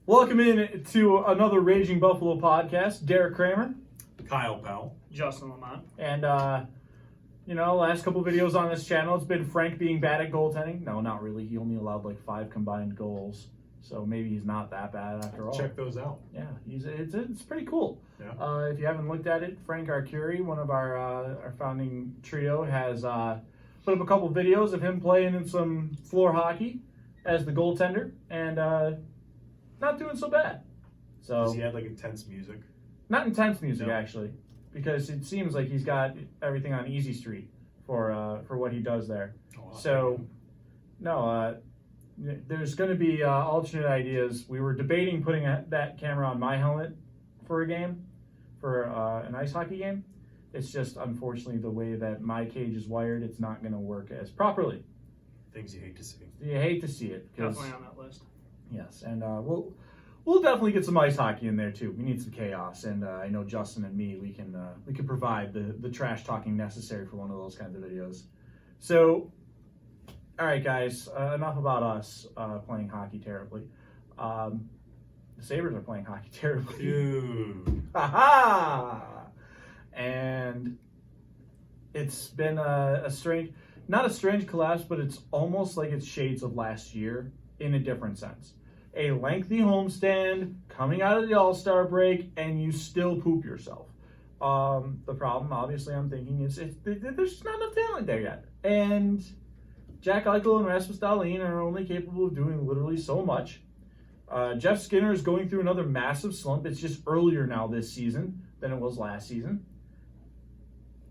Welcome in to another Raging Buffalo podcast. Derek Kramer. Kyle Pell. Justin Lamont. And, last couple videos on this channel, it's been Frank being bad at goaltending. No, not really. He only allowed like 5 combined goals. So maybe he's not that bad after all. Check those out. Yeah, it's pretty cool. Yeah. If you haven't looked at it, Frank Arcuri, one of our founding trio, has put up a couple videos of him playing in some floor hockey as the goaltender, and not doing so bad. So Does he have like intense music? Not intense music, No. actually, because it seems like he's got everything on easy street for what he does there. Oh, wow. So, no, there's going to be alternate ideas. We were debating putting that camera on my helmet for a game, for an ice hockey game. It's just, unfortunately, the way that my cage is wired, it's not going to work as properly. Things you hate to see. You hate to see it. Definitely on that list. Yes, and we'll definitely get some ice hockey in there too. We need some chaos, and I know Justin and me, we can provide the trash talking necessary for one of those kinds of videos. So, all right, guys, enough about us playing hockey terribly. The Sabres are playing hockey terribly. Dude. And it's been a strange, not a strange collapse, but it's almost like it's shades of last year in a different sense. A lengthy homestand, coming out of the All-Star break, and you still poop yourself. The problem, obviously, I'm thinking is there's just not enough talent there yet. And Jack Eichel and Rasmus Dahlin are only capable of doing literally so much. Jeff Skinner is going through another massive slump. It's just earlier now this season than it was last season.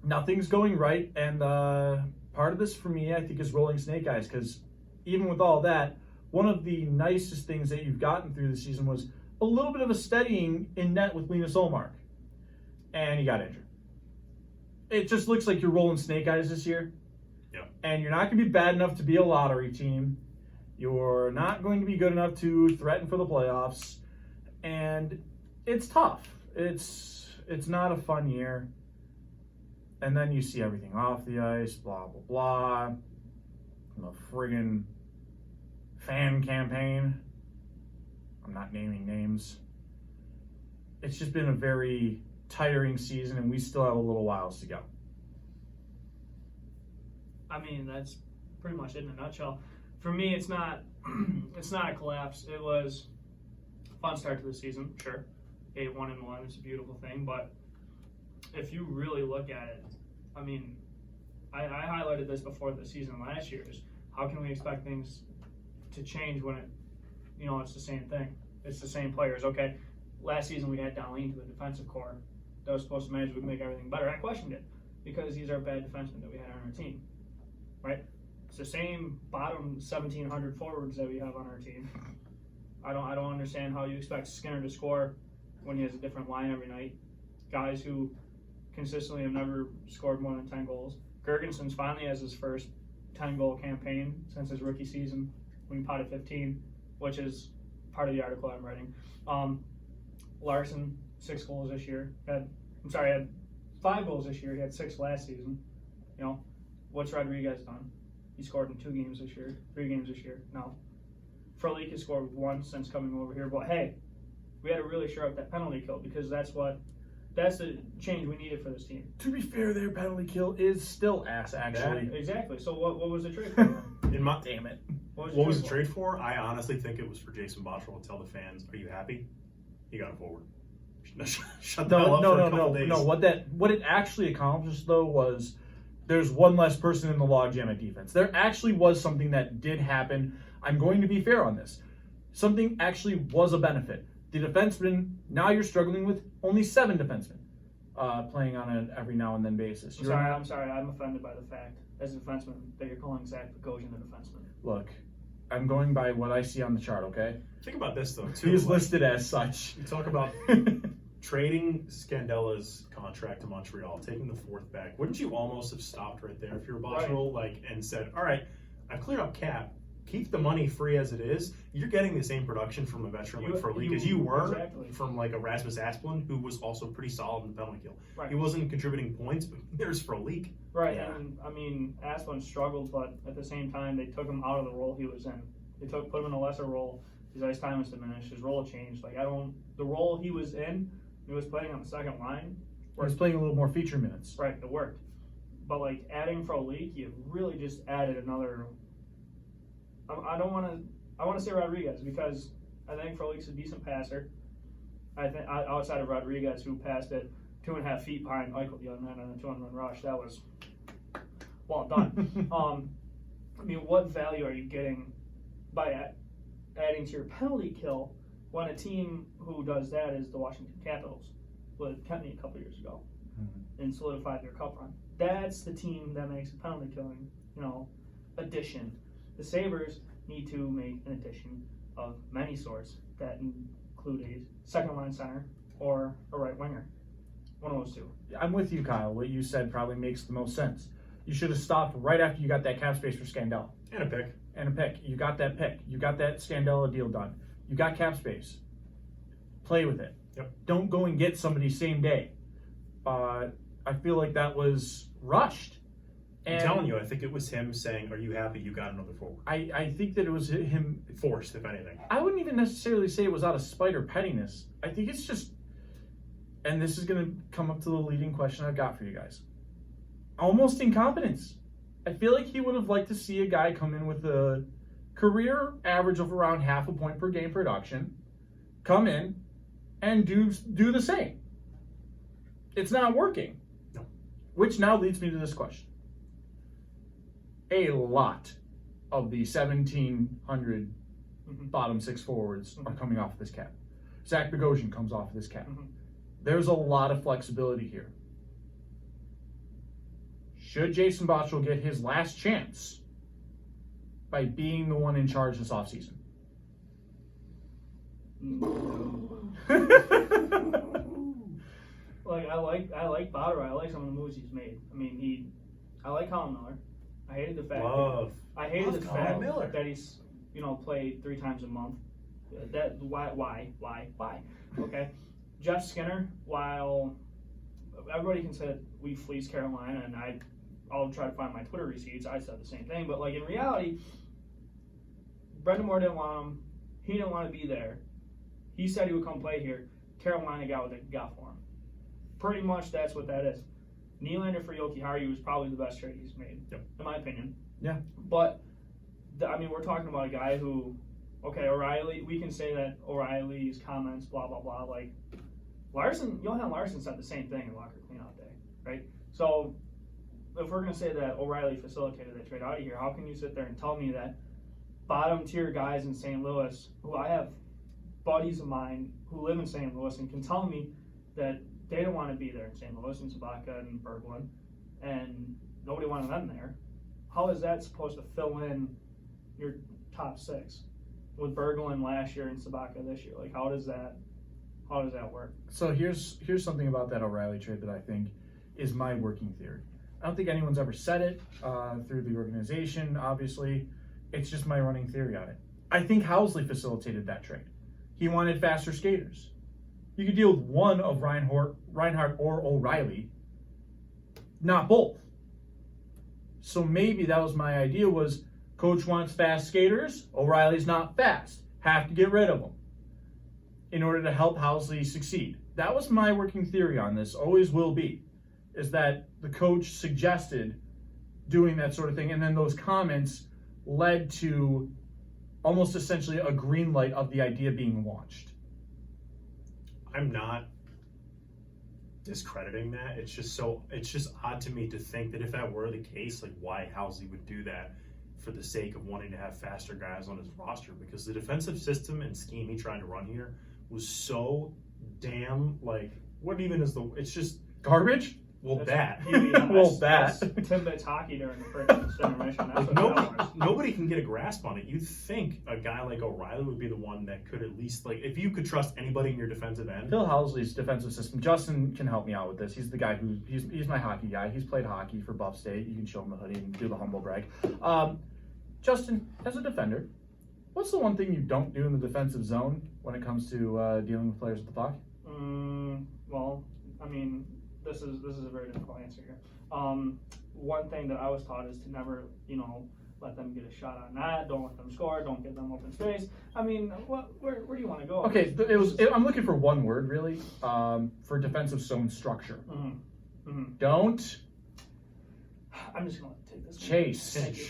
Nothing's going right, and part of this for me, I think, is rolling snake eyes, because even with all that, one of the nicest things that you've gotten through the season was a little bit of a steadying in net with Linus Ullmark, and he got injured. It just looks like you're rolling snake eyes this year. Yep. And you're not going to be bad enough to be a lottery team. You're not going to be good enough to threaten for the playoffs, and it's tough. It's not a fun year. And then you see everything off the ice, blah, blah, blah. The friggin' fan campaign. I'm not naming names. It's just been a very tiring season, and we still have a little whiles to go. I mean, that's pretty much it in a nutshell. For me, it's not a collapse. It was a fun start to the season, sure. 1-1, it's a beautiful thing, but if you really look at it, I mean, I highlighted this before the season last year, is how can we expect things to change when it's the same thing. It's the same players. Okay, last season we had Dahlin to the defensive core that was supposed to magically make everything better. I questioned it because these are bad defensemen that we had on our team, right? It's the same bottom 1,700 forwards that we have on our team. I don't understand how you expect Skinner to score when he has a different line every night. Guys who consistently have never scored more than 10 goals. Gergensons finally has his first 10-goal campaign since his rookie season when he potted 15, which is part of the article I'm writing. Larson, 6 goals this year. Had 5 goals this year. He had 6 last season. What's Rodriguez done? He scored in 2 games this year, 3 games this year. No. Frolik has scored 1 since coming over here. But hey, we had to really shore up that penalty kill, because that's the change we needed for this team. To be fair, their penalty kill is still ass, actually. Yeah, exactly. So what was the trade for them? Damn it. What was the trade for? I honestly think it was for Jason Botterill to tell the fans, "Are you happy? You got a forward." Shut the hell up for a couple days. No. What it actually accomplished, though, was there's one less person in the logjam at defense. There actually was something that did happen. I'm going to be fair on this. Something actually was a benefit. The defenseman, now you're struggling with only 7 defensemen playing on an every now and then basis. I'm sorry. I'm offended by the fact, as a defenseman, that you're calling Zach Bogosian a defenseman. Look, I'm going by what I see on the chart, okay? Think about this, though, too. He's listed as such. You talk about trading Scandella's contract to Montreal, taking the 4th back. Wouldn't you almost have stopped right there if you're Botterill, and said, "All right, I've cleared up cap. Keep the money free as it is." You're getting the same production from a veteran like Frolik as you were from like a Rasmus Asplund, who was also pretty solid in the penalty kill. Right. He wasn't contributing points, but there's Frolik. Right, Yeah. and I mean, Asplund struggled, but at the same time, they took him out of the role he was in. They put him in a lesser role, His ice time was diminished. His role changed. Like the role he was in, he was playing on the second line. He was playing a little more feature minutes. Right, it worked. But like adding Frolik, you really just added another. I want to say Rodriguez because I think Frolik's a decent passer. I think outside of Rodriguez, who passed it 2.5 feet behind Eichel the other night on a 2-on-1 rush, that was well done. I mean, what value are you getting by adding to your penalty kill when a team who does that is the Washington Capitals with Kempney a couple years ago and solidified their cup run? That's the team that makes a penalty killing, addition. The Sabres need to make an addition of many sorts that include a second line center or a right winger. One of those two. I'm with you, Kyle. What you said probably makes the most sense. You should have stopped right after you got that cap space for Scandella. And a pick. And a pick. You got that pick. You got that Scandella deal done. You got cap space. Play with it. Yep. Don't go and get somebody same day. I feel like that was rushed. I'm telling you, I think it was him saying, "Are you happy you got another forward?" I think that it was him Forced, if anything. I wouldn't even necessarily say it was out of spite or pettiness. I think it's just, and this is going to come up to the leading question I've got for you guys. Almost incompetence. I feel like he would have liked to see a guy come in with a career average of around 0.5 point per game production, come in and do the same. It's not working. No. Which now leads me to this question. A lot of the 1,700 bottom six forwards are coming off of this cap. Zach Bogosian comes off of this cap. There's a lot of flexibility here. Should Jason Botterill get his last chance by being the one in charge this offseason? Like I like Botterill. I like some of the moves he's made. I mean, I like Colin Miller. I hated the fact that he's played 3 times a month. That why? Okay, Jeff Skinner. While everybody can say that we fleeced Carolina, and I'll try to find my Twitter receipts. I said the same thing, but like in reality, Brendan Moore didn't want him. He didn't want to be there. He said he would come play here. Carolina got what they got for him. Pretty much that's what that is. Nylander for Jokiharju was probably the best trade he's made, in my opinion. Yeah. But, we're talking about a guy who, okay, O'Reilly, we can say that O'Reilly's comments, blah, blah, blah, like, Johan Larsson said the same thing in Locker Cleanout Day, right? So, if we're going to say that O'Reilly facilitated that trade out of here, how can you sit there and tell me that bottom tier guys in St. Louis, who I have buddies of mine who live in St. Louis and can tell me that they don't want to be there in St. Louis and Sabaka and Berglund, and nobody wanted them there. How is that supposed to fill in your top 6 with Berglund last year and Sabaka this year? Like, how does that work? So here's something about that O'Reilly trade that I think is my working theory. I don't think anyone's ever said it through the organization. Obviously, it's just my running theory on it. I think Housley facilitated that trade. He wanted faster skaters. You could deal with one of Reinhart or O'Reilly, not both. So maybe that was my idea was coach wants fast skaters, O'Reilly's not fast. Have to get rid of them in order to help Housley succeed. That was my working theory on this, always will be, is that the coach suggested doing that sort of thing, and then those comments led to almost essentially a green light of the idea being launched. I'm not discrediting that. It's just odd to me to think that if that were the case, like why Housley would do that for the sake of wanting to have faster guys on his roster, because the defensive system and scheme he tried to run here was so damn it's just garbage. Well, That's Timbits hockey during the first generation. That's what nobody can get a grasp on it. You'd think a guy like O'Reilly would be the one that could at least, like, if you could trust anybody in your defensive end. Phil Housley's defensive system. Justin can help me out with this. He's the guy he's my hockey guy. He's played hockey for Buff State. You can show him the hoodie and do the humble brag. Justin, as a defender, what's the one thing you don't do in the defensive zone when it comes to dealing with players with the puck? Well, I mean, this is a very difficult answer here. One thing that I was taught is to never, let them get a shot on that. Don't let them score. Don't give them open space. I mean, where do you want to go? Okay, I'm looking for one word really for defensive zone structure. Mm-hmm. Mm-hmm. Don't I'm just gonna take this. chase. Thank you.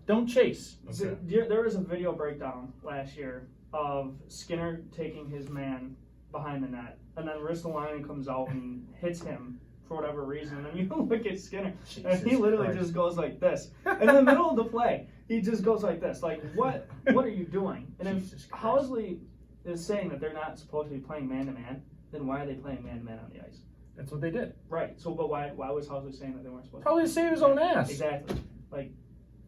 Don't chase. Okay. There was a video breakdown last year of Skinner taking his man behind the net, and then Ristolainen comes out and hits him for whatever reason. And then you look at Skinner, and he literally Christ. just goes like this in the middle of the play. He just goes like this. Like, what are you doing? And if Jesus Christ. Housley is saying that they're not supposed to be playing man to man, then why are they playing man to man on the ice? That's what they did. Right. So, but why was Housley saying that they weren't supposed Probably to save his own ass. Exactly. Like,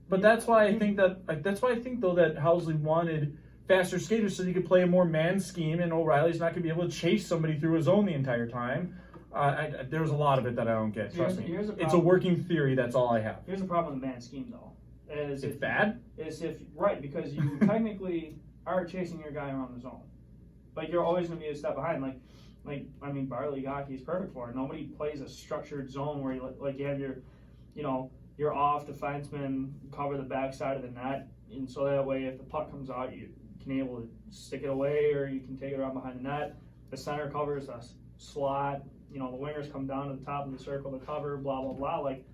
But that's why I think though that Housley wanted faster skaters so he could play a more man scheme, and O'Reilly's not going to be able to chase somebody through his zone the entire time. There's a lot of it that I don't get. Trust me. Here's a It's a problem. working theory. That's all I have. Here's the problem with the man scheme, though. It's bad. Right, because you technically are chasing your guy around the zone. Like, you're always going to be a step behind. I mean, bar league hockey is perfect for it. Nobody plays a structured zone where you have your off defenseman cover the backside of the net, and so that way if the puck comes out, you can be able to stick it away, or you can take it around behind the net. The center covers a slot. The wingers come down to the top of the circle to cover. Blah blah blah. Like,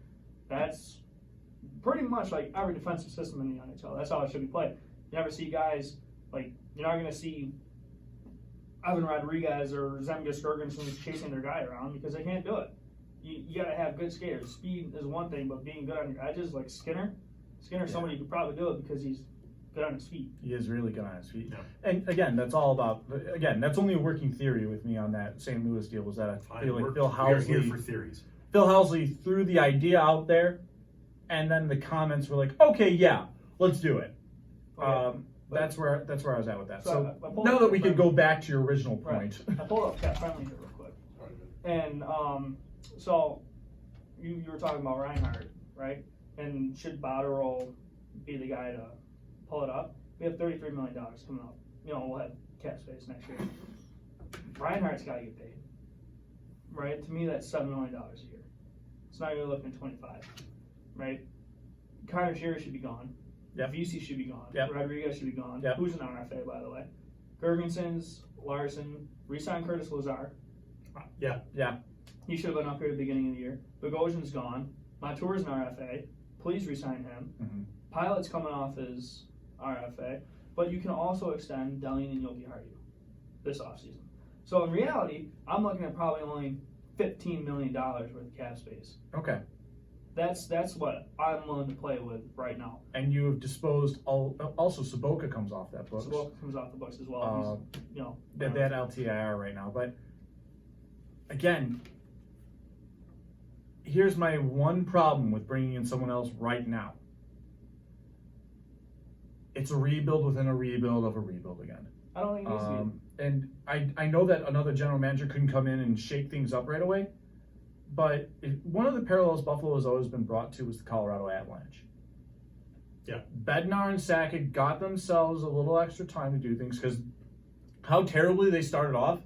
that's pretty much like every defensive system in the NHL. That's how it should be played. You never see guys like you're not going to see Evan Rodriguez or Zemgus Girgensson chasing their guy around because they can't do it. You got to have good skaters. Speed is one thing, but being good on your edges, like Skinner's somebody who could probably do it because he's good on his feet. He is really good on his feet. Yeah. And again, that's all about. Again, that's only a working theory with me on that St. Louis deal. Was that I feel like Phil We are here Housley. for theories. Phil Housley threw the idea out there, and then the comments were like, "Okay, yeah, let's do it." Okay. That's where I was at with that. So I pulled now up that we Cap could go back to your original Friendly. point. Right. I pulled up Cap Friendly here real quick. And so you were talking about Reinhardt, right? And should Botterill be the guy to pull it up? We have $33 million coming up. We'll have cap space next year. Reinhardt's got to get paid, right? To me, that's $7 million a year. It's not even looking at 25, right? Connor Shearer should be gone. Yep. VC should be gone. Yep. Rodriguez should be gone. Yep. Who's an RFA, by the way? Gergensons, Larson, re-sign Curtis Lazar. Yeah. He should have been up here at the beginning of the year. Bogosian's gone. Montour's an RFA. Please re-sign him. Mm-hmm. Pilot's coming off his RFA. But you can also extend Delian and Yogi Hardy this offseason. So in reality, I'm looking at probably only $15 million worth of cap space. Okay. That's what I'm willing to play with right now. And you have disposed also Saboka comes off that book. Saboka comes off the books as well. He's, They had LTIR right now, but again, here's my one problem with bringing in someone else right now. It's a rebuild within a rebuild of a rebuild again. I don't think it needs to be. And I know that another general manager couldn't come in and shake things up right away, but one of the parallels Buffalo has always been brought to was the Colorado Avalanche. Yeah. Bednar and Sakic got themselves a little extra time to do things because how terribly they started off.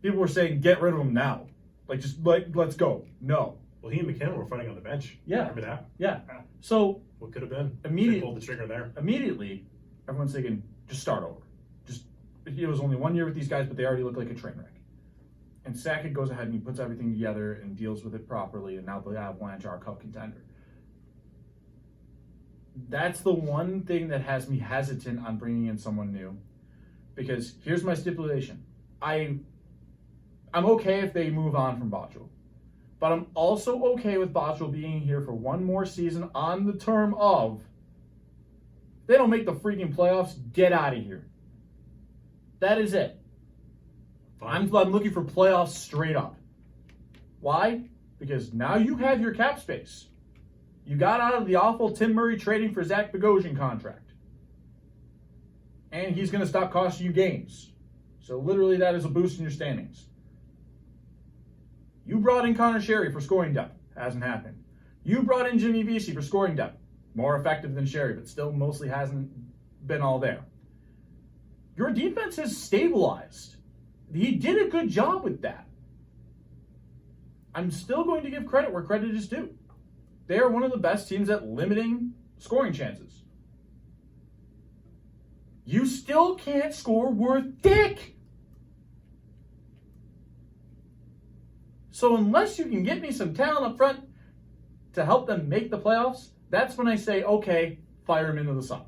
People were saying, get rid of them now. Let's go. No. Well, he and McKinnon were fighting on the bench. Yeah. Remember that? Yeah. So What could have been? Immediate- They pulled the trigger there. immediately, everyone's thinking, just start over. It was only 1 year with these guys, but they already look like a train wreck. And Sakic goes ahead and he puts everything together and deals with it properly, and now the Avalanche are a cup contender. That's the one thing that has me hesitant on bringing in someone new, because here's my stipulation: I'm okay if they move on from Botterill, but I'm also okay with Botterill being here for one more season on the term of they don't make the freaking playoffs, get out of here. That is it. Fine. I'm looking for playoffs straight up. Why? Because now you have your cap space. You got out of the awful Tim Murray trading for Zach Bogosian contract. And he's going to stop costing you games. So literally that is a boost in your standings. You brought in Connor Sherry for scoring depth. Hasn't happened. You brought in Jimmy Vesey for scoring depth. More effective than Sherry, but still mostly hasn't been all there. Your defense has stabilized. He did a good job with that. I'm still going to give credit where credit is due. They are one of the best teams at limiting scoring chances. You still can't score worth dick. So unless you can get me some talent up front to help them make the playoffs, that's when I say, okay, fire him into the sun.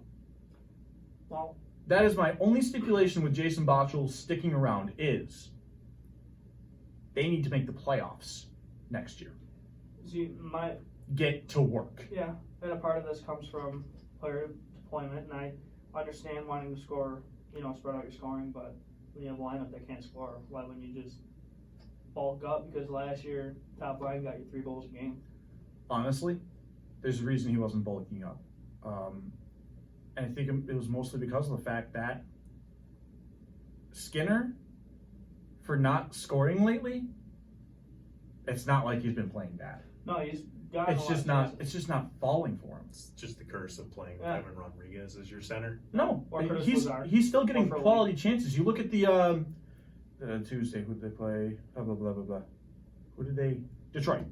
Well, That is my only stipulation with Jason Botchell sticking around is they need to make the playoffs next year. see, Get to work. yeah, and a part of this comes from player deployment, and I understand wanting to score, spread out your scoring, but when you have a lineup that can't score, why wouldn't you just bulk up? Because last year, top line got you 3 goals a game. Honestly, there's a reason he wasn't bulking up. And I think it was mostly because of the fact that Skinner, for not scoring lately, it's not like he's been playing bad. No, he's got. It's just not falling for him. It's just the curse of playing with Yeah. Evan Rodriguez as your center. No, Or Curtis he's Lazar. still getting Or for quality chances. You look at the Tuesday, who did they play? Blah blah blah blah blah. Who did they? Detroit.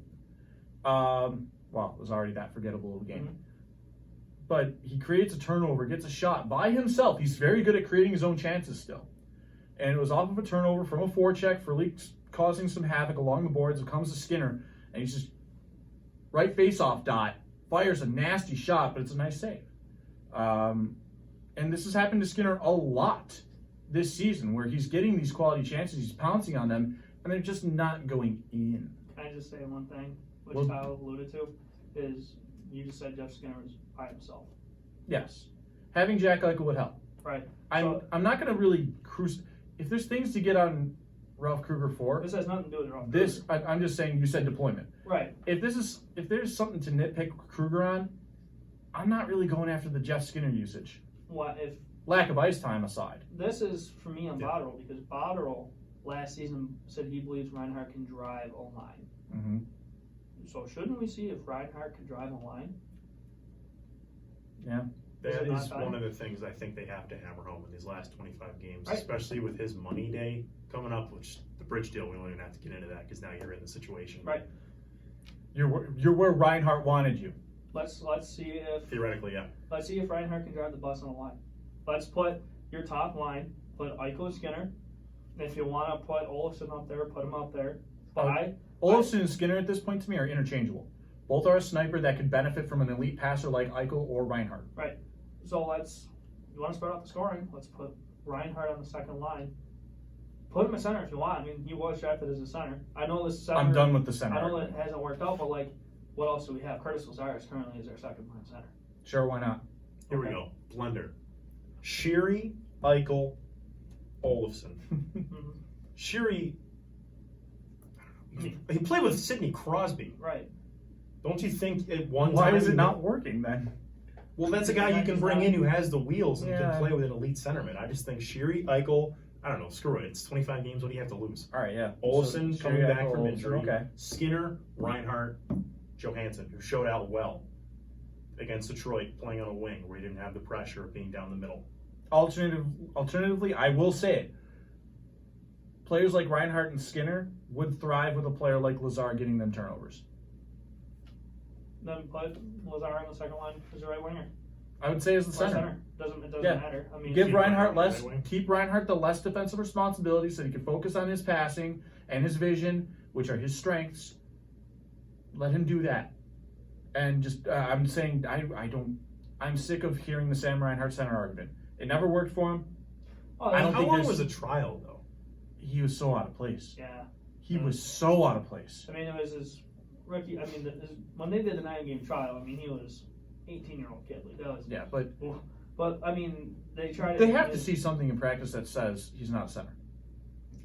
Well, it was already that forgettable of a game. Mhm. But he creates a turnover, gets a shot by himself. He's very good at creating his own chances still. And it was off of a turnover from a forecheck for leaks causing some havoc along the boards. It comes to Skinner, and he's just right face-off dot, fires a nasty shot, but it's a nice save. And this has happened to Skinner a lot this season, where he's getting these quality chances, he's pouncing on them, and they're just not going in. Can I just say one thing, which Well- Kyle alluded to, is you just said Jeff Skinner was by himself. Yes. Having Jack Eichel would help. Right. I'm not going to really cruise. If there's things to get on Ralph Kruger for, This has nothing to do with Ralph this Kruger. I'm just saying. You said deployment. Right. If there's something to nitpick Kruger on, I'm not really going after the Jeff Skinner usage. What if Lack of ice time aside. this is for me on Yeah. Botterill, because Botterill last season said he believes Reinhart can drive a line. Mm-hmm. So shouldn't we see if Reinhart could drive a line? Yeah. That it not is time? one of the things I think they have to hammer home in these last 25 games, Right. especially with his money day coming up, which the bridge deal, we don't even have to get into that because now you're in the situation. Right. You're where Reinhardt wanted you. Let's see if Theoretically, yeah. Reinhart can drive the bus on the line. Let's put your top line, put Eichel and Skinner. If you want to put Olofsson up there, put him up there. But Olofsson and Skinner at this point to me are interchangeable. Both are a sniper that could benefit from an elite passer like Eichel or Reinhardt. So you want to spread out the scoring, let's put Reinhart on the second line. Put him at center if you want. I mean, he was drafted as a center. I know this center. I'm done with the center. I know it hasn't worked out, but what else do we have? Curtis Lazar is currently our second line center. Sure, why not? Here we go. Blender. Sheary, Eichel, Olofsson. Mhm. Sheary, he played with Sidney Crosby. Right. Don't you think at one Why time... is it not working then? Well, that's a guy you can bring in who has the wheels and Yeah. can play with an elite centerman. I just think Sheary, Eichel, I don't know, screw it. It's 25 games. What do you have to lose? All right, yeah. Olofsson So, coming yeah, back from Olofsson, injury. Okay. Skinner, Reinhart, Johansson, who showed out well against Detroit playing on a wing where he didn't have the pressure of being down the middle. Alternatively, I will say it. Players like Reinhardt and Skinner would thrive with a player like Lazar getting them turnovers. Then put Lazar on the second line as a right winger. I would say as the Or center. Doesn't Yeah. matter. I mean, Give Keep Reinhardt Reinhardt less. right wing. Keep Reinhardt the less defensive responsibility, so he can focus on his passing and his vision, which are his strengths. Let him do that. And just I'm saying I'm sick of hearing the Sam Reinhart center argument. It never worked for him. I don't How think long there's- was a trial, though? He was so out of place. Yeah. He was so out of place. I mean, it was his rookie. I mean, when they did the 9-game trial, I mean, he was 18-year-old kid. That was. Yeah, but But I mean, they tried. they have to see something in practice that says he's not a center.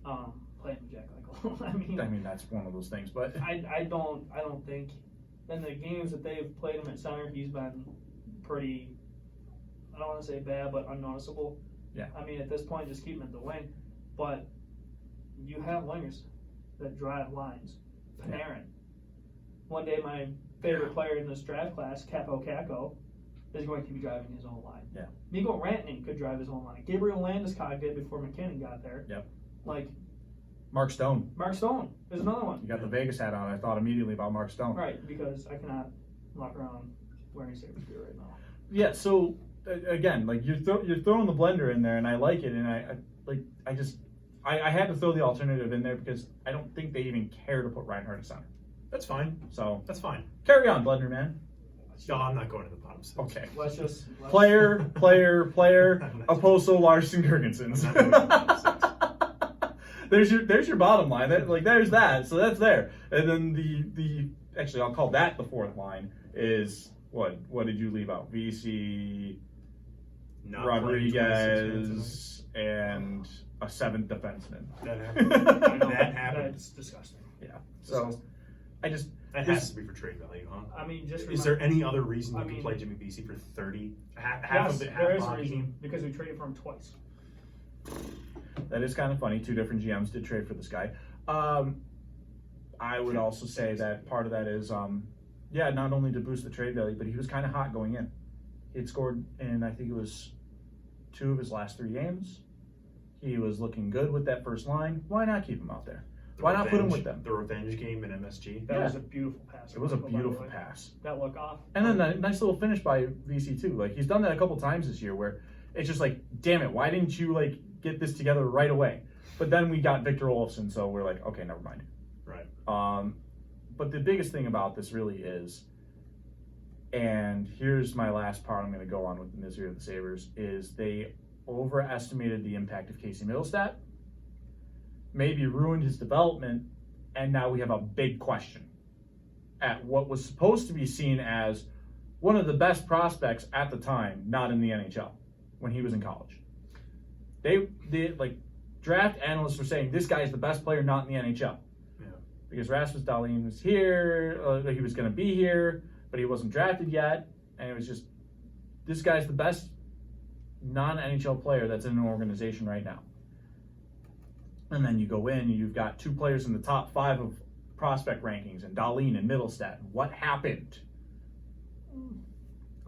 Playing with Jack Eichel. I mean, That's one of those things. But I don't think in the games that they've played him at center, he's been pretty. I don't want to say bad, but unnoticeable. Yeah. I mean, at this point, just keep him at the wing. But you have wingers that drive lines. Panarin. One day, my favorite player in this draft class, Capo Caco, is going to be driving his own line. Yeah. Nico Rantanen could drive his own line. Gabriel Landeskog did before McKinnon got there. Yep. Like Mark Stone, Mark Stone is another one. you got the Vegas hat on. I thought immediately about Mark Stone. Right, because I cannot walk around wearing Sabres gear right now. Yeah. So again, like you're throwing the blender in there, and I like it, and I had to throw the alternative in there because I don't think they even care to put Reinhardt at center. That's fine. So That's fine. carry on, Blender man. No, I'm not going to the bottom six. Okay. Let's Player, Oposo, Larson, Gergensons. There's your bottom line. There's that. So that's there. And then the actually I'll call that the fourth line is what did you leave out? VC, Not playing 26 minutes Rodriguez, and a seventh defenseman. That happened. I know, That happened. That's disgusting. Yeah. So That has to be for trade value, huh? I mean, just Is there any other reason you I can mean- play Jimmy VC for 30? Half yes, of it, half there is a hockey reason team? because we traded for him twice. that is kind of funny. Two different GMs did trade for this guy. I would also say that part of that is, not only to boost the trade value, but he was kind of hot going in. He had scored in, I think it was 2 of his last 3 games. He was looking good with that first line. Why not keep him out there? Why not put him with them? The revenge game in MSG. That Yeah. was a beautiful pass. It was a by the beautiful way. pass. That look off. And then that nice little finish by VC too. Like he's done that a couple times this year where it's just like, damn it, why didn't you like get this together right away? But then we got Victor Olofsson, so we're like, okay, never mind. Right. But the biggest thing about this really is, and here's my last part I'm going to go on with the misery of the Sabres, is they overestimated the impact of Casey Middlestat, maybe ruined his development, and now we have a big question at what was supposed to be seen as one of the best prospects at the time, not in the NHL, when he was in college. They like draft analysts were saying this guy is the best player not in the NHL. Yeah. Because Rasmus Dahlin was here, he was going to be here, but he wasn't drafted yet, and it was just, this guy's the best non-NHL player that's in an organization right now. And then you go in, you've got 2 players in the top 5 of prospect rankings, and Dahlin and Middlestat. What happened?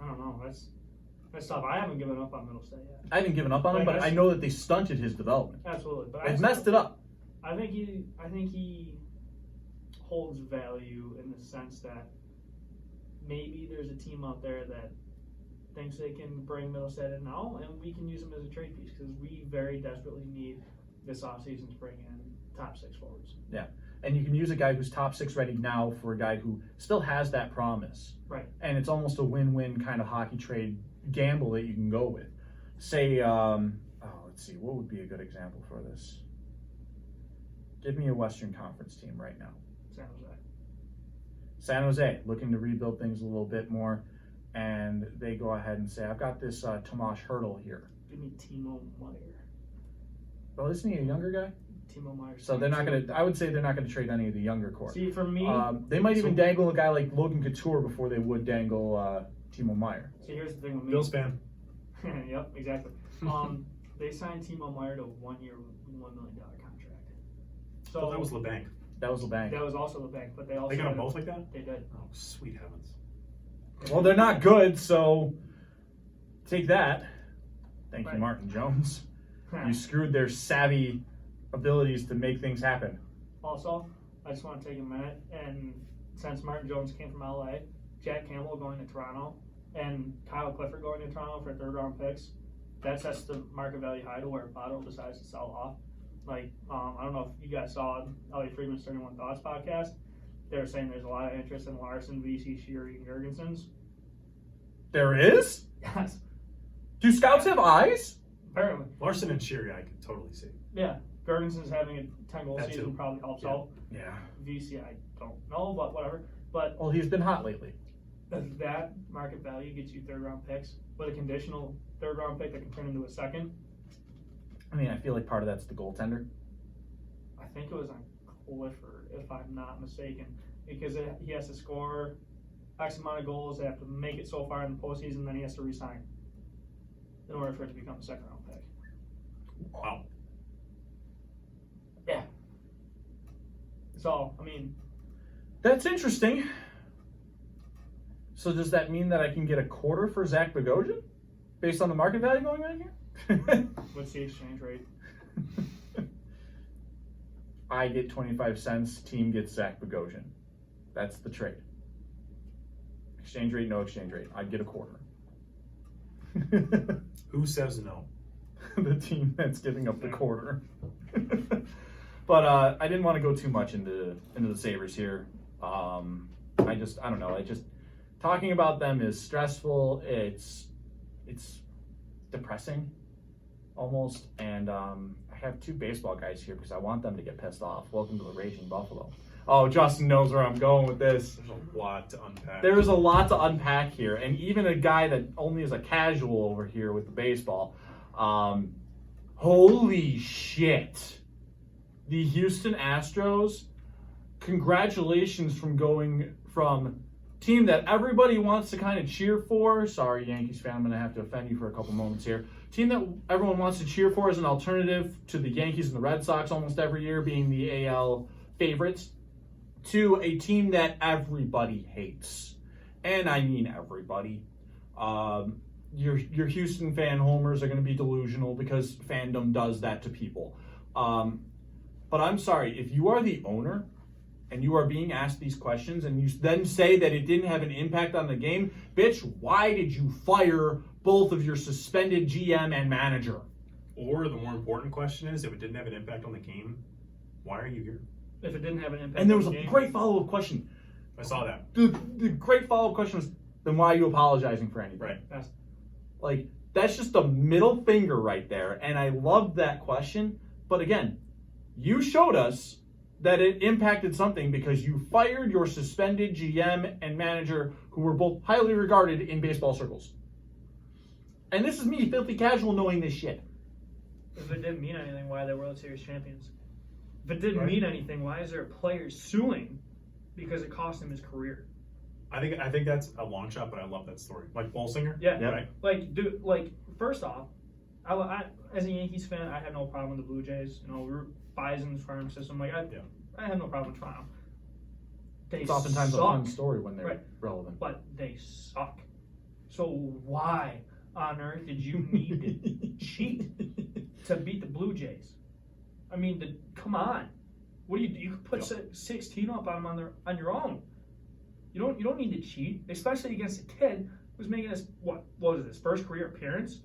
I don't know. That's tough. I haven't given up on Middlestat yet. I haven't given up on him, but I know that they stunted his development. Absolutely, but They've messed it up. I think he holds value in the sense that maybe there's a team out there that thinks they can bring Middlestat in now, and we can use him as a trade piece because we very desperately need this offseason to bring in top 6 forwards. Yeah. And you can use a guy who's top 6 ready now for a guy who still has that promise. Right. And it's almost a win-win kind of hockey trade gamble that you can go with. Say, let's see, what would be a good example for this? Give me a Western Conference team right now. San Jose. San Jose, looking to rebuild things a little bit more, and they go ahead and say, I've got this Tomas Hertl here. Give me Timo Meyer. Well, isn't he a younger guy? Timo Meyer. So they're not going to, I would say they're not going to trade any of the younger core. See, for me, They might even dangle a guy like Logan Couture before they would dangle Timo Meyer. see, here's the thing with me. Bills fan. Yep, exactly. They signed Timo Meyer to a 1-year, $1 million contract. So Oh, that was LeBanc. That was the bank. that was also the bank, but they also They got them had- both like that? They did. Oh, sweet heavens. Well, they're not good, so take that. Thank you, Right. Martin Jones. You screwed their savvy abilities to make things happen. Also, I just want to take a minute, and since Martin Jones came from LA, Jack Campbell going to Toronto, and Kyle Clifford going to Toronto for 3rd-round picks, that sets the market value high to where Bottle decides to sell off. Like, I don't know if you guys saw Elliot Friedman's 31 Thoughts podcast. They were saying there's a lot of interest in Larson, VC, Sheary, and Gergensons. There is? Yes, Do scouts have eyes? apparently. Larson and Sheary, I could totally see. Yeah, Gergensons having a 10-goal That season too. probably helps Yeah. out. Yeah. VC, I don't know, but whatever. But Well, he's been hot lately. that market value gets you 3rd-round picks with a conditional 3rd-round pick that can turn into a 2nd. I mean, I feel like part of that's the goaltender. I think it was on Clifford, if I'm not mistaken, because he has to score X amount of goals. They have to make it so far in the postseason, then he has to resign in order for it to become a 2nd-round pick. Wow. Yeah. So, I mean, That's interesting. So does that mean that I can get a quarter for Zach Bogosian based on the market value going on here? what's the exchange rate? I get 25 cents, team gets Zach Bogosian. That's the trade. Exchange rate, no exchange rate. I'd get a quarter. Who says no? The team that's giving up the quarter. But I didn't want to go too much into the Sabres here. I don't know. Talking about them is stressful. It's depressing, almost. And I have two baseball guys here because I want them to get pissed off. Welcome to the Raging Buffalo. Oh, Justin knows where I'm going with this. There's a lot to unpack. There's a lot to unpack here, and even a guy that only is a casual over here with the baseball. Holy shit. The Houston Astros, congratulations from going from team that everybody wants to kind of cheer for. Sorry, Yankees fan, I'm going to have to offend you for a couple moments here. Team that everyone wants to cheer for as an alternative to the Yankees and the Red Sox almost every year, being the AL favorites, to a team that everybody hates. And I mean everybody. Your Houston fan homers are going to be delusional because fandom does that to people. But I'm sorry, if you are the owner and you are being asked these questions and you then say that it didn't have an impact on the game, bitch, why did you fire both of your suspended GM and manager? Or the more important question is, if it didn't have an impact on the game, why are you here? If it didn't have an impact And there was on the a game, great follow-up question. I saw that. The great follow-up question was, then why are you apologizing for anything? Right. Yes. Like, that's just a middle finger right there. And I loved that question. But again, you showed us that it impacted something because you fired your suspended GM and manager who were both highly regarded in baseball circles. And this is me, filthy casual, knowing this shit. If it didn't mean anything, why are they World Series champions? If it didn't Right. mean anything, why is there a player suing because it cost him his career? I think that's a long shot, but I love that story. Like Bolsinger? Yeah. Yep. Right? Like, dude, first off, I as a Yankees fan, I have no problem with the Blue Jays. You know, Bison's farm system. Like, I have no problem with Toronto. They It's oftentimes suck, a fun story when they're Right. relevant. but they suck. So why on earth did you need to cheat to beat the Blue Jays? I mean, come on. What do you do? You could put 16 up on them on your own. You don't need to cheat, especially against a kid who's making his what was it, his first career appearance?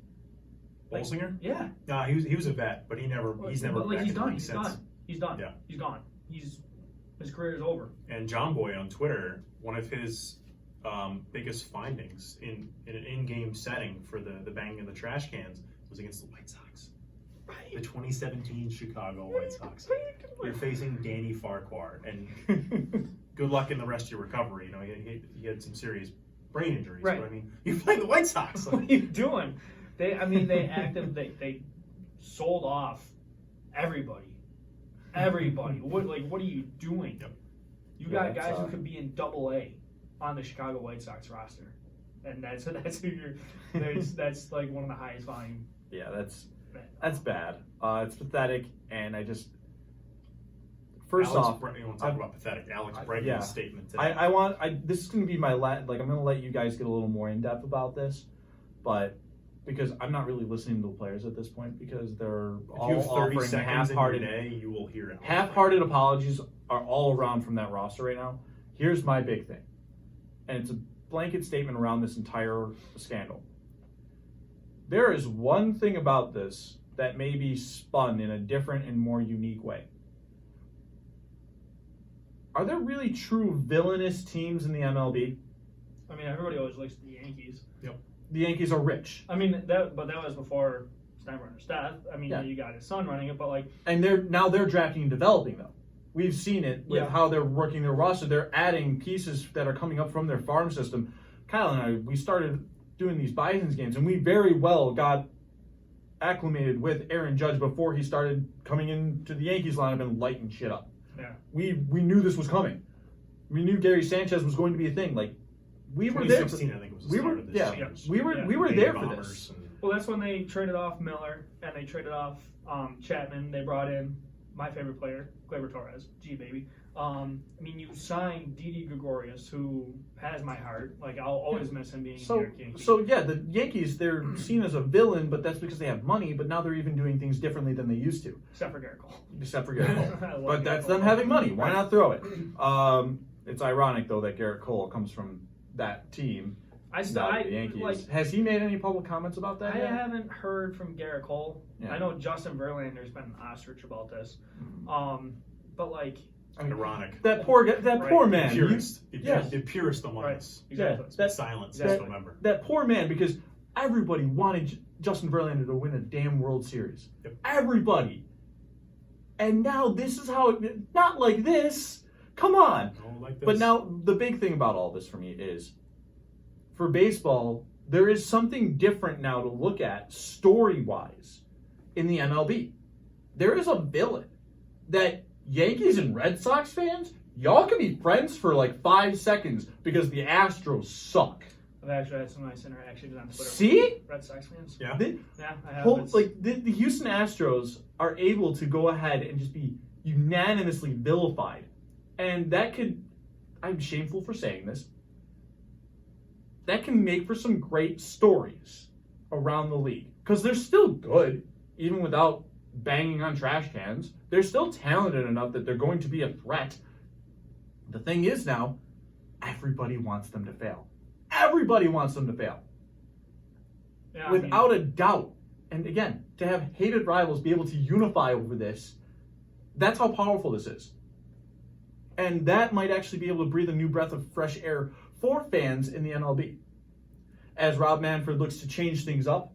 Bolsinger? Yeah. Nah, he was a vet, but he's never But, back like, in he's the done. league He's since. done. He's done. Yeah. He's gone. His career is over. And John Boy on Twitter, one of his biggest findings in an in-game setting for the banging of the trash cans was against the White Sox. The 2017 Chicago White Sox. You're facing Danny Farquhar, and good luck in the rest of your recovery. You know, he had some serious brain injuries, Right. but I mean, you're playing the White Sox. What are you doing? They sold off everybody. What are you doing? Yep. You Yeah, got that's, guys who could be in Double-A on the Chicago White Sox roster, and that's who you're. That's like one of the highest volume. Yeah, that's bad. It's pathetic, and I just first off, you want to talk about pathetic? Alex Bregman's yeah. statement today. this is going to be my I'm going to let you guys get a little more in depth about this, but because I'm not really listening to the players at this point because they're If all you have 30 offering seconds in your half-hearted day, you will hear it. half-hearted apologies are all around from that roster right now. Here's my big thing, and it's a blanket statement around this entire scandal. There is one thing about this that may be spun in a different and more unique way. Are there really true villainous teams in the MLB? I mean, everybody always looks at the Yankees. The Yankees are rich, I mean, that was before Steinbrenner's death. I mean, Yeah. you got his son running it, but like, and they're drafting and developing them. We've seen it with Yeah. how they're working their roster. They're adding pieces that are coming up from their farm system. Kyle and I, we started doing these Bison's games, and we very well got acclimated with Aaron Judge before he started coming into the Yankees lineup and lighting shit up. yeah. We knew this was coming. We knew Gary Sanchez was going to be a thing. Like we were there. 2016, I think, was the we start were of this yeah. change. We were Yeah. we were Baby there for bombers this. and- Well, that's when they traded off Miller and they traded off Chapman. They brought in my favorite player, Gleyber Torres, G baby. I mean, you signed Didi Gregorius, who has my heart. Like, I'll always miss him being a New So, York Yankee. so yeah, the Yankees, they're seen as a villain, but that's because they have money, but now they're even doing things differently than they used to. Except for Garrett Cole. Except for Garrett Cole. I love But that's Garrett them Cole. having money. Why not throw it? It's ironic, though, that Garrett Cole comes from that team. The Yankees. Has he made any public comments about that? I yet? haven't heard from Garrett Cole. Yeah. I know Justin Verlander's been an ostrich about this. But like, ironic. That poor guy, that poor man. The purist. Yes. The purist among us. Exactly. That Silence, exactly. remember. That poor man, because everybody wanted Justin Verlander to win a damn World Series. Yep. Everybody. And now this is how it, not like this. Come on. No, like this. But now the big thing about all this for me is, for baseball, there is something different now to look at story-wise in the MLB. There is a villain that Yankees and Red Sox fans, y'all can be friends for like 5 seconds because the Astros suck. I've actually had some nice interactions on Twitter. See? With Red Sox fans. Yeah. Yeah, I have. The Houston Astros are able to go ahead and just be unanimously vilified. And that could, I'm shameful for saying this, that can make for some great stories around the league. Because they're still good, even without banging on trash cans. They're still talented enough that they're going to be a threat. The thing is now, everybody wants them to fail. Everybody wants them to fail. Yeah, Without a doubt. And again, to have hated rivals be able to unify over this, that's how powerful this is. And that might actually be able to breathe a new breath of fresh air for fans in the MLB. As Rob Manfred looks to change things up,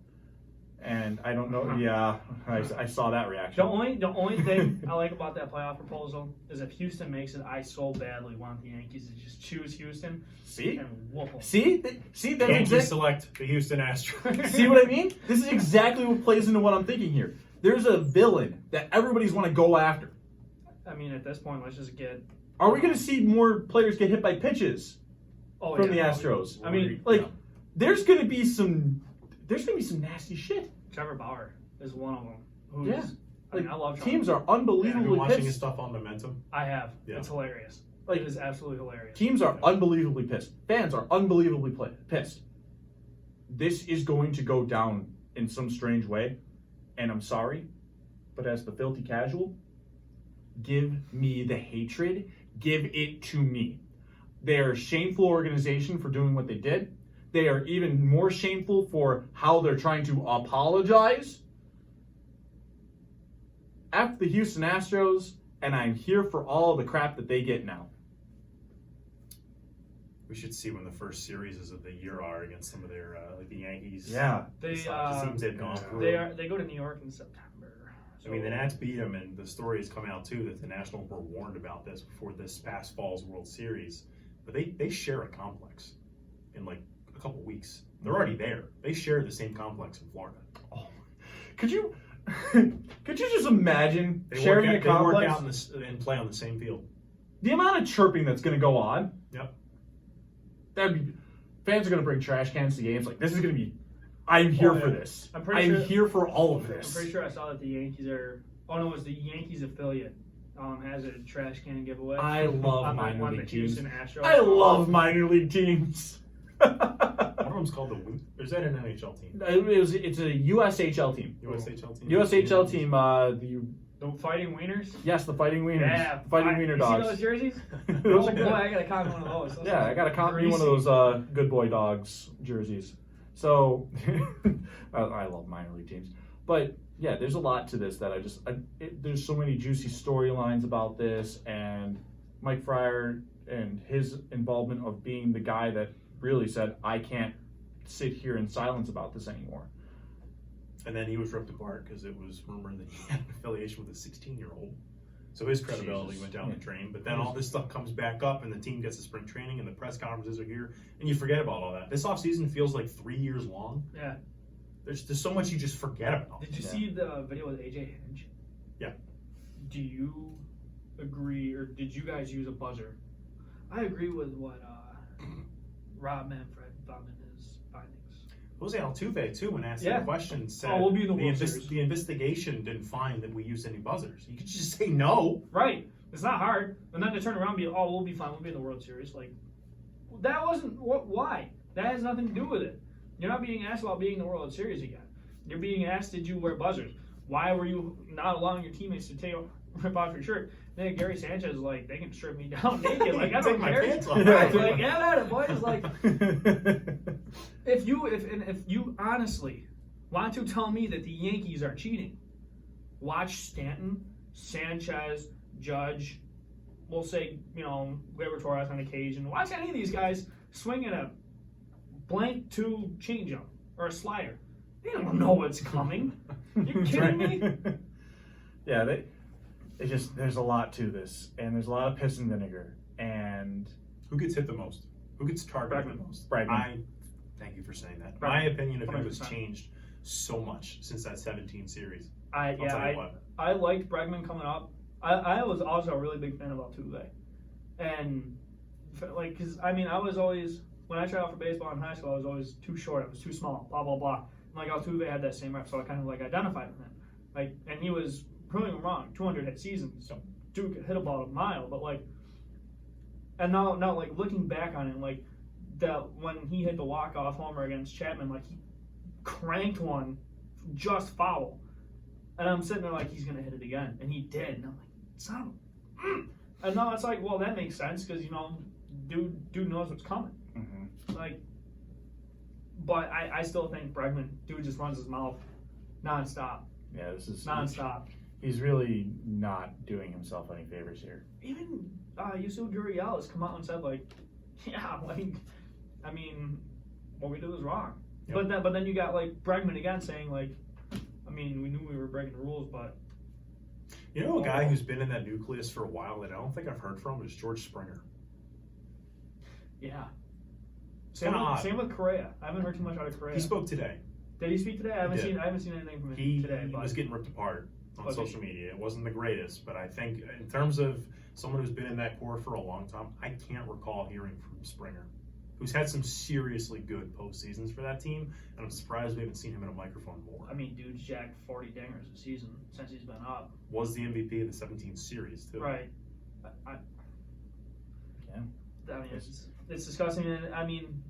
and I don't know, yeah, I saw that reaction. The only thing I like about that playoff proposal is if Houston makes it, I so badly want the Yankees to just choose Houston See? and whoop them. See? See? That's Yankees select the Houston Astros. See what I mean? This is exactly what plays into what I'm thinking here. There's a villain that everybody's want to go after. I mean, at this point, let's just get. Are we going to see more players get hit by pitches from the Astros? I mean, there's going to be some nasty shit. Trevor Bauer is one of them. Who's, Yeah. I mean, I love Trevor. Teams are Have you been unbelievably watching his pissed. stuff on Momentum? I have. Yeah. It's hilarious. Like, it is absolutely hilarious. Teams are unbelievably pissed. Fans are unbelievably pissed. This is going to go down in some strange way, and I'm sorry, but as the filthy casual, give me the hatred. Give it to me. They are a shameful organization for doing what they did. They are even more shameful for how they're trying to apologize. F the Houston Astros, and I'm here for all the crap that they get now. We should see when the first series of the year are against some of their like the Yankees. Yeah. They the teams they've gone through. They go to New York in September. I mean, the Nats beat them, and the story has come out too that the Nationals were warned about this before this past fall's World Series. But they share a complex in like a couple weeks. They're already there. They share the same complex in Florida. Oh, could you just imagine They sharing work a out, complex? They work out and play on the same field. The amount of chirping that's going to go on. Yep. Fans are going to bring trash cans to games. Like, this is going to be. I'm here for this. I'm here for all of this. I'm pretty sure I saw that the Yankees are. Oh no, it was the Yankees affiliate. Has a trash can giveaway. I love minor league teams. Astros. I love minor league teams. One of them's called the Wing. Or is that an NHL team? It's a USHL team. USHL team. USHL team. The Fighting Wieners. Yes, the Fighting Wieners. Yeah, Fighting Wiener dogs. You see those jerseys? Those Oh are boy, good. I gotta copy one of those. Yeah, I got to copy one of those good boy dogs jerseys. So I love minor league teams, but yeah, there's a lot to this that there's so many juicy storylines about this, and Mike Fryer and his involvement of being the guy that really said, I can't sit here in silence about this anymore. And then he was ripped apart because it was rumored that he had an affiliation with a 16-year-old. So his credibility Jesus. went down the drain. But then all this stuff comes back up, and the team gets to spring training, and the press conferences are here, and you forget about all that. This offseason feels like 3 years long. Yeah. There's so much you just forget about. Did you see the video with AJ Hinch? Yeah. Do you agree, or did you guys use a buzzer? I agree with what Rob Manfred found in his findings. Jose Altuve, too, when asked Yeah. that question, said we'll be in the World Series. the investigation didn't find that we used any buzzers. You could just say no. Right. It's not hard. And then to turn around and be, we'll be fine. We'll be in the World Series. Like, that wasn't, why? That has nothing to do with it. You're not being asked about being in the World Series again. You're being asked, did you wear buzzers? Why were you not allowing your teammates to take rip off your shirt. Then Gary Sanchez is like, they can strip me down naked. Like, I Take don't my care. pants off. Right, like, yeah, that boys. Like, if you honestly want to tell me that the Yankees are cheating, watch Stanton, Sanchez, Judge. We'll say, Gleyber Torres on occasion. Watch any of these guys swing at a blank 2 changeup or a slider. They don't know what's coming. You kidding me? Yeah, there's a lot to this, and there's a lot of piss and vinegar. And who gets hit the most? Who gets targeted Bregman. the most? Bregman. Thank you for saying that. Bregman. My opinion of him has 100%. changed so much since that 17 series. I liked Bregman coming up. I was also a really big fan of Altuve, and because I was always, when I tried out for baseball in high school, I was always too short. I was too small. Blah blah blah. And Altuve had that same rep, so I kind of identified with him. And he was proving him wrong. 200 hit seasons. So Duke could hit about a mile, but and now looking back on it, that when he hit the walk-off homer against Chapman, he cranked one just foul. And I'm sitting there he's going to hit it again. And he did. And I'm like, son of a... And now it's well, that makes sense because, dude knows what's coming. Mm-hmm. But I still think Bregman, dude just runs his mouth nonstop. Yeah, this is... Nonstop. He's really not doing himself any favors here. Even Yusuf Gurriel has come out and said, what we did was wrong. Yep. But then you got, Bregman again saying, we knew we were breaking the rules, but... A guy who's been in that nucleus for a while that I don't think I've heard from is George Springer. Yeah. Kinda Same with Correa. I haven't heard too much out of Correa. He spoke today. Did he speak today? I haven't seen anything from him today. He But was getting ripped apart on social media. It wasn't the greatest, but I think in terms of someone who's been in that core for a long time, I can't recall hearing from Springer, who's had some seriously good postseasons for that team, and I'm surprised we haven't seen him in a microphone more. dude's jacked 40 dingers a season since he's been up. Was the MVP of the 17 series, too. Right. Yeah. It's disgusting. And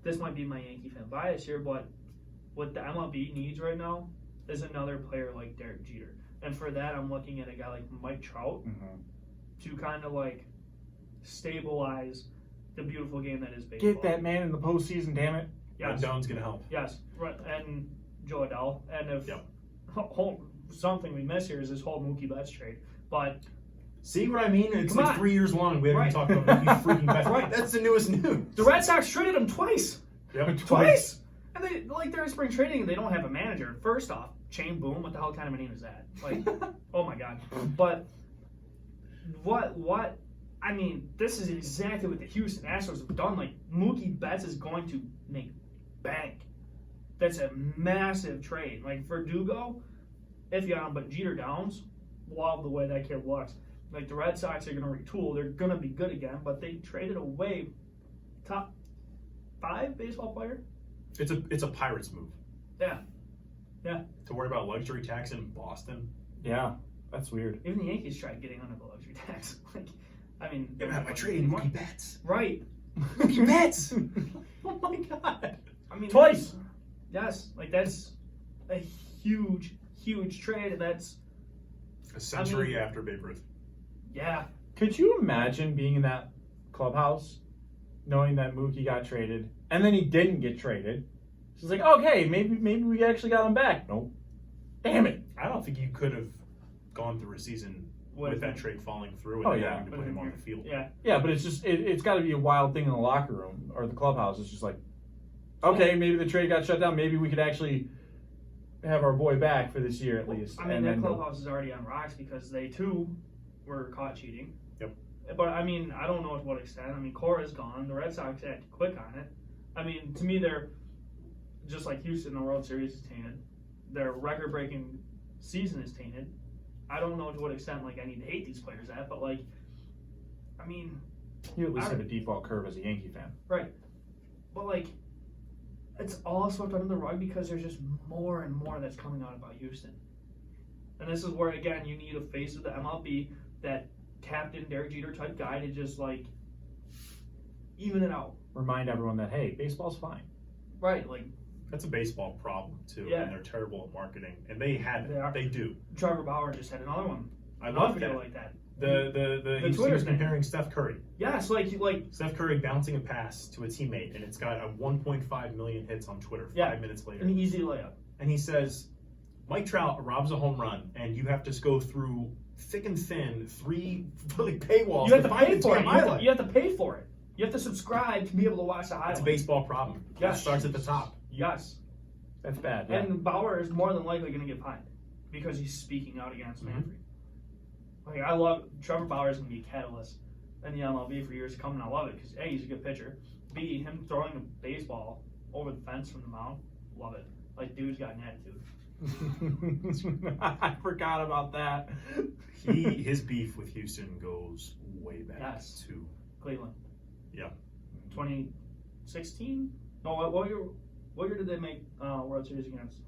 this might be my Yankee fan bias here, but what the MLB needs right now is another player like Derek Jeter. And for that, I'm looking at a guy like Mike Trout to kind of stabilize the beautiful game that is baseball. Get that man in the postseason, damn it. Yes. Rendon's going to help. Yes. Right. And Joe Adele. And if Yep. something we miss here is this whole Mookie Betts trade. But see what I mean? It's Come on. 3 years long. We haven't talked about Mookie freaking Betts. Right. That's the newest news. the Red Sox traded him twice. Yep. Twice. And they're in spring training and they don't have a manager. First off, Shane Boone, what the hell kind of a name is that? Oh my God. But what this is exactly what the Houston Astros have done. Mookie Betts is going to make bank. That's a massive trade. Verdugo, if you got him, but Jeter Downs, love the way that kid looks. The Red Sox are going to retool. They're going to be good again, but they traded away top 5 baseball player. It's a Pirates move. Yeah. To worry about luxury tax in Boston. Yeah, that's weird. Even the Yankees tried getting under the luxury tax. I traded Mookie Betts. Right. Mookie Betts. Oh my God. Twice. Yes. That's a huge, huge trade, and that's A century after Babe Ruth. yeah. Could you imagine being in that clubhouse, knowing that Mookie got traded, and then he didn't get traded? So it's okay, maybe we actually got him back. Nope. Damn it. I don't think you could have gone through a season with that trade falling through and having to put him on the field. Yeah. Yeah, but it's got to be a wild thing in the locker room or the clubhouse. It's just okay, maybe the trade got shut down. Maybe we could actually have our boy back for this year at least. That clubhouse is already on rocks because they too were caught cheating. Yep. But I don't know to what extent. Cora's gone. The Red Sox had to quick on it. To me, they're just like Houston. The World Series is tainted. Their record-breaking season is tainted. I don't know to what extent I need to hate these players at, but you at least have a default curve as a Yankee fan. right. But it's all swept under the rug because there's just more and more that's coming out about Houston. And this is where, again, you need a face of the MLB, that captain Derek Jeter type guy to just even it out. Remind everyone that, hey, baseball's fine. Right, That's a baseball problem too, Yeah. and they're terrible at marketing. And they They are. do. Trevor Bauer just had another one I love video that. like that. The he Twitter was thing. comparing Steph Curry. Yes, like Steph Curry bouncing a pass to a teammate, and it's got a 1.5 million hits on Twitter 5 minutes later. an easy layup. And he says, Mike Trout robs a home run, and you have to go through thick and thin 3 paywalls You have to find pay the for damn it. highlight. You have to pay for it. You have to subscribe to be able to watch the highlight. That's a baseball problem. Yes. It starts at the top. Yes. That's bad. Yeah. And Bauer is more than likely going to get fined because he's speaking out against Manfred. Like, I love Trevor Bauer is going to be a catalyst in the MLB for years to come, and I love it because A, he's a good pitcher. B, him throwing a baseball over the fence from the mound, love it. Like, dude's got an attitude. I forgot about that. His beef with Houston goes way back Yes. to Cleveland. Yeah. 2016? No, what year did they make World Series against?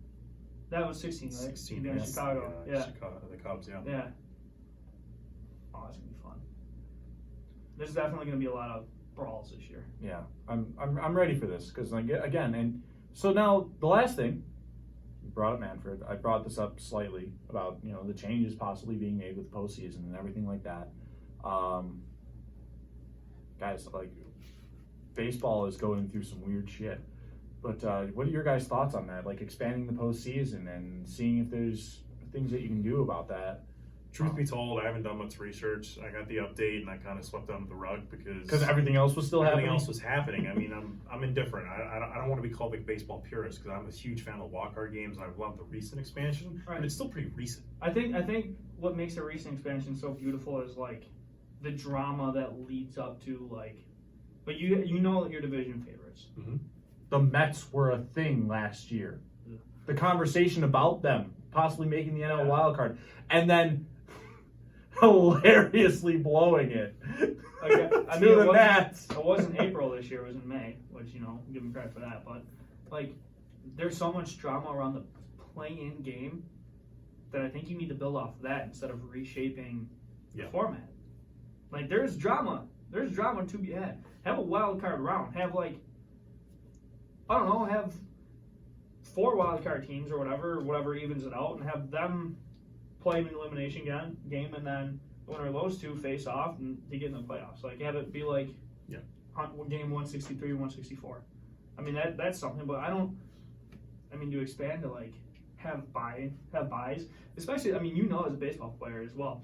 That was 16, right? 16 Against yes. Chicago. Yeah. Chicago, the Cubs. Yeah. Yeah. Oh, that's gonna be fun. There's definitely gonna be a lot of brawls this year. Yeah, I'm ready for this because again, and so now the last thing you brought up Manfred. I brought this up slightly about the changes possibly being made with the postseason and everything like that. Guys, like baseball is going through some weird shit. But what are your guys' thoughts on that? Like expanding the postseason and seeing if there's things that you can do about that. Truth be told, I haven't done much research. I got the update and I kind of swept under the rug because Everything else was still everything happening. else was happening. I mean, I'm indifferent. I don't want to be called a baseball purist because I'm a huge fan of walk card games and I love the recent expansion, Right. but it's still pretty recent. I think what makes the recent expansion so beautiful is like the drama that leads up to but you know that your division favorites. The Mets were a thing last year. Yeah. The conversation about them possibly making the NL wild card, and then hilariously blowing it Okay, I to mean, the Nats. It wasn't April this year; it was in May, which give them credit for that. But there's so much drama around the play-in game that I think you need to build off of that instead of reshaping the format. Like there's drama to be had. Have a wild card round. Have have 4 wild card teams or whatever evens it out, and have them play an elimination game, and then the winner of those 2 face off and to get in the playoffs. Like have it be game 163, 164. I mean that's something, but to expand to have buys, especially as a baseball player as well.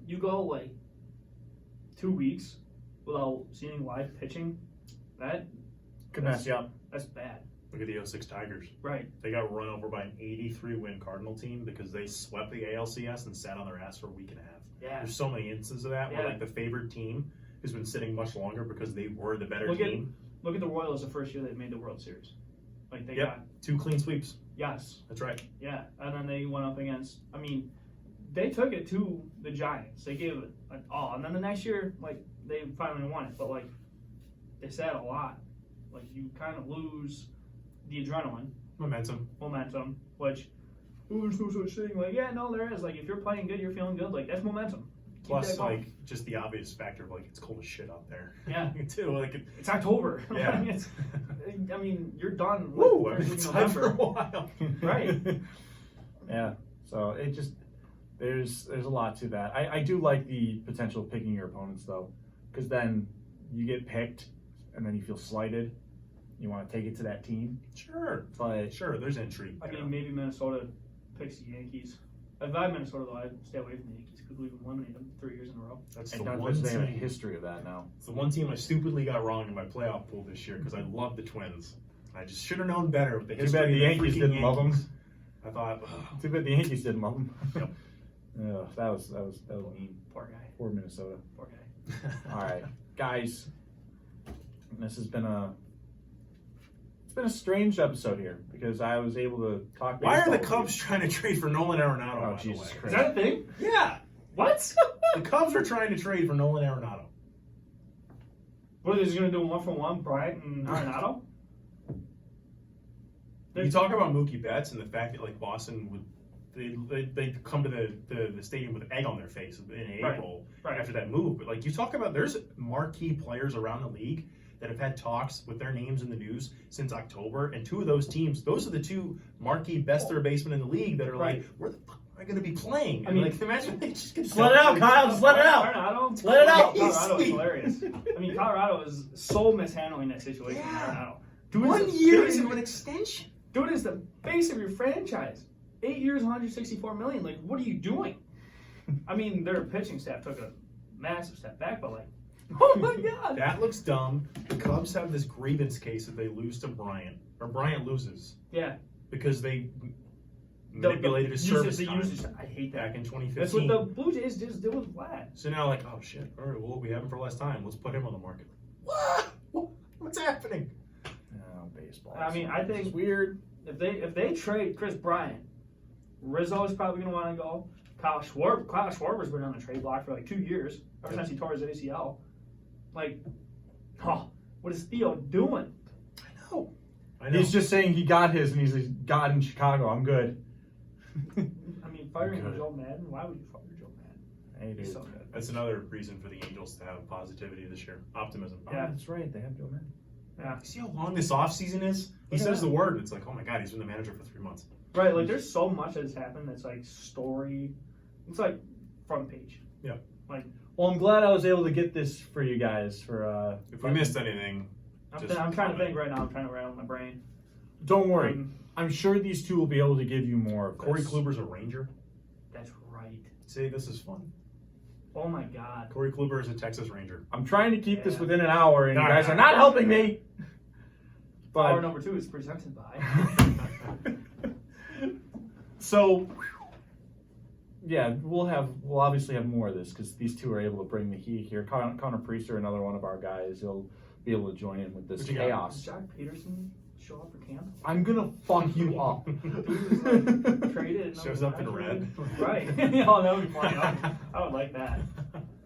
You go 2 weeks without seeing live pitching, that Could mess you up. that's bad. Look at the 06 Tigers. Right. They got run over by an 83-win Cardinal team because they swept the ALCS and sat on their ass for a week and a half. Yeah. There's so many instances of that where the favored team has been sitting much longer because they were the better team. Look at the Royals the first year they made the World Series. They got 2 clean sweeps. yes. That's right. Yeah. And then they went up against they took it to the Giants. They gave it an all. And then the next year, they finally won it. But they sat a lot. You kind of lose the adrenaline. Momentum. Which there's no such thing. There is. If you're playing good, you're feeling good. That's momentum. Keep Plus, that going. just the obvious factor of it's cold as shit out there. Yeah. Too. It's October. Yeah. You're done. Woo! First week It's of time for a November. while. Right. Yeah. So it just there's a lot to that. I do like the potential of picking your opponents though, because then you get picked and then you feel slighted. You want to take it to that team. Sure. But Sure, there's intrigue. Maybe Minnesota picks the Yankees. If I'm Minnesota, though, I'd stay away from the Yankees because we've eliminated them 3 years in a row. That's and the not one just they have a team. history of that now. It's the one team I stupidly got wrong in my playoff pool this year because I love the Twins. I just should have known better with the Too history bad the of Yankees freaking didn't love them. Yankees. I thought, Too bad the Yankees didn't love them. Yep. That was mean. Poor guy. Poor Minnesota. Poor guy. All right, guys. This has been a strange episode here because I was able to talk. Why are the baseball with Cubs trying to trade for Nolan Arenado? Oh, by the Jesus way? Christ. Is that a thing? Yeah, What? the Cubs are trying to trade for Nolan Arenado. What are they just going to do 1-for-1, Bryant and Arenado? You talk about Mookie Betts and the fact that Boston would they come to the stadium with egg on their face in April after that move. But you talk about there's marquee players around the league that have had talks with their names in the news since October, and 2 of those teams, those are the 2 marquee best third basemen in the league that are where the fuck am I I going to be playing? I mean, like, imagine they just get let it out, Kyle. Just let it out. Colorado, Let it out. Colorado is hilarious. I mean, Colorado is so mishandling that situation. Yeah. Colorado. 1 year into an extension. Dude is the base of your franchise. 8 years, 164 million. Like, what are you doing? I mean, their pitching staff took a massive step back, but like, oh my god, That looks dumb. The Cubs have this grievance case if they lose to Bryant, or Bryant loses yeah. because they manipulated his service The time usage. I hate that. back in 2015. That's what the Blue Jays just did with Vlad. So now, like, oh shit! All right, well, we have him for less time. Let's put him on the market. What? What's happening? Oh, baseball. I mean, I think it's weird. if they trade Chris Bryant, Rizzo is probably going to want to go. Kyle Schwarber's been on the trade block for like 2 years ever since he tore his ACL. Like, oh, what is Theo doing? I know. He's just saying he got his, and he's got in Chicago. I'm good. I mean, firing Good. Joe Madden. Why would you fire Joe Madden? Hey, dude. He's so good. That's another reason for the Angels to have positivity this year. Optimism. Yeah. That's right. They have Joe Madden. Yeah. See how long this offseason is? He Look at says that. the word. It's like, oh my god, he's been the manager for 3 months. Right, like there's so much that's happened that's like story. It's like front page. Yeah. Like Well, I'm glad I was able to get this for you guys. For If we missed anything, I'm just trying to comment. think right now. I'm trying to rattle my brain. don't worry, Um, I'm sure these two will be able to give you more of Corey this. Kluber's a Ranger. That's right. Say this is fun. Oh my god. Corey Kluber is a Texas Ranger. I'm trying to keep this Yeah. within an hour, and you Nah, guys nah, are not nah. helping me. Hour But number 2 is presented by. so, yeah, we'll obviously have more of this because these two are able to bring the heat here. Connor Priester, another one of our guys, he'll be able to join in with this What you got? Does chaos. Jock Peterson show up for camp? I'm gonna fuck you up. Dude was like traded. Shows up in red. Right. Oh, that would be funny. I would like that.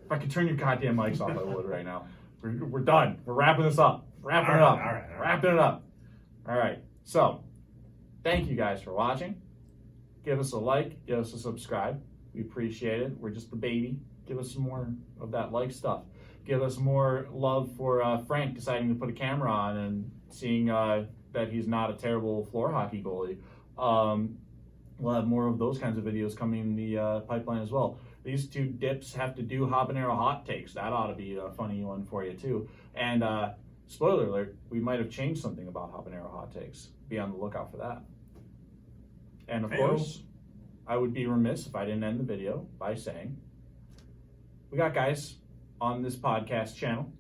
If I could turn your goddamn mics off, I would right now. We're done. We're wrapping this up. Wrapping it up. All right. Wrapping it up. All right. So, thank you guys for watching. Give us a like. Give us a subscribe. We appreciate it. We're just the baby. Give us some more of that like stuff. Give us more love for Frank deciding to put a camera on and seeing that he's not a terrible floor hockey goalie. We'll have more of those kinds of videos coming in the pipeline as well. These two dips have to do habanero hot takes. That ought to be a funny one for you too. And spoiler alert, we might have changed something about habanero hot takes. Be on the lookout for that. And of course, I would be remiss if I didn't end the video by saying we got guys on this podcast channel,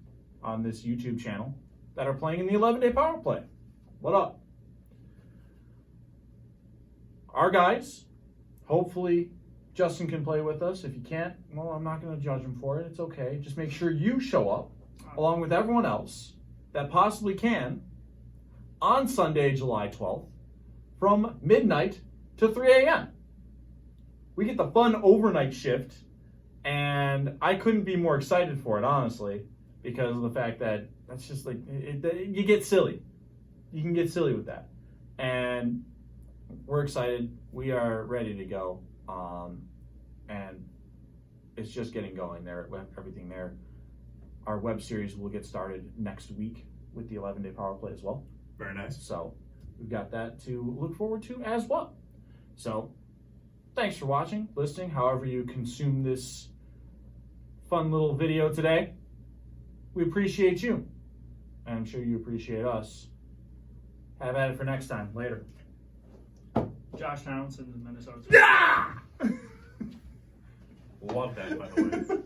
on this YouTube channel, that are playing in the 11-day power play. What up? Our guys, hopefully Justin can play with us. If he can't, well, I'm not going to judge him for it. It's okay. Just make sure you show up along with everyone else that possibly can on Sunday, July 12th from midnight to 3 a.m. We get the fun overnight shift, and I couldn't be more excited for it, honestly, because of the fact that that's just like, you get silly. You can get silly with that. And we're excited. We are ready to go. And it's just getting going there, everything there. Our web series will get started next week with the 11-day power play as well. Very nice. So we've got that to look forward to as well. So thanks for watching, listening, however you consume this fun little video today. We appreciate you. And I'm sure you appreciate us. Have at it for next time. Later. Josh Donaldson, Minnesota. Ah! Love that, by the way.